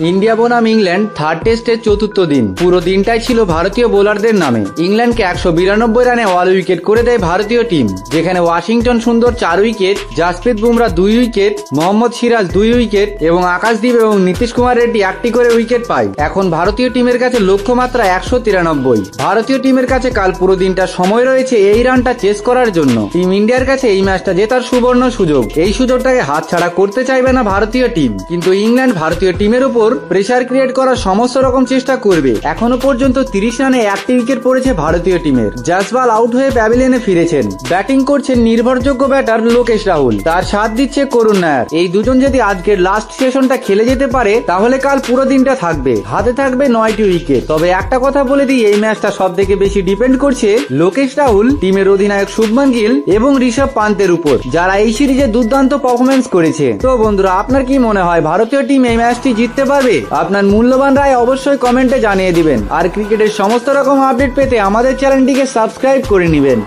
India বনাম England third টেস্টের চতুর্থ দিন। পুরো দিনটাই ছিল ভারতীয় বোলারদের নামে। ইংল্যান্ডকে 192 রানে অল উইকেট করে দেয় ভারতীয় টিম, যেখানে ওয়াশিংটন সুন্দর 4 wicket, Jasprit Bumrah 2 wicket, Mohammad Siraj 2 wicket এবং আকাশদীপ এবং নীতিশ কুমার রেড্ডি 1টি করে উইকেট পায়। এখন ভারতীয় টিমের কাছে লক্ষ্যমাত্রা 193। ভারতীয় টিমের কাছে কাল পুরো দিনটা সময় রয়েছে এই রানটা চেস করার জন্য। টিম ইন্ডিয়ার কাছে এই ম্যাচটা জেতার সুবর্ণ সুযোগ। এই সুযোগটাকে হাতছাড়া করতে চাইবে না ভারতীয় টিম, কিন্তু ইংল্যান্ড ভারতীয় টিমের উপর প্রেসার ক্রিয়েট করার সমস্ত রকম চেষ্টা করবে। এখনো পর্যন্ত 30 রানে 1টি উইকেট পড়েছে ভারতীয় টিমের। জাসওয়াল আউট হয়ে প্যাভিলিয়নে ফিরেছেন। ব্যাটিং করছেন নির্ভরযোগ্য ব্যাটার লোকেশ রাহুল, তার সাথ দিচ্ছে করুণ নায়ার। এই দুজন যদি আজকের লাস্ট সেশনটা খেলে যেতে পারে তাহলে কাল পুরো দিনটা থাকবে, হাতে থাকবে 9টি উইকেট। তবে একটা কথা বলে দিই, এই ম্যাচটা সব থেকে বেশি ডিপেন্ড করছে লোকেশ রাহুল, টিমের অধিনায়ক শুভমান গিল এবং ঋষভ পান্তের উপর, যারা এই সিরিজে দুর্দান্ত পারফরমেন্স করেছে। তো বন্ধুরা, আপনার কি মনে হয় ভারতীয় টিম এই ম্যাচটি জিততে পারবে? আপনার মূল্যবান রায় অবশ্যই কমেন্টে জানিয়ে দিবেন। আর ক্রিকেটের সমস্ত রকম আপডেট পেতে আমাদের চ্যানেলটিকে সাবস্ক্রাইব করে নেবেন।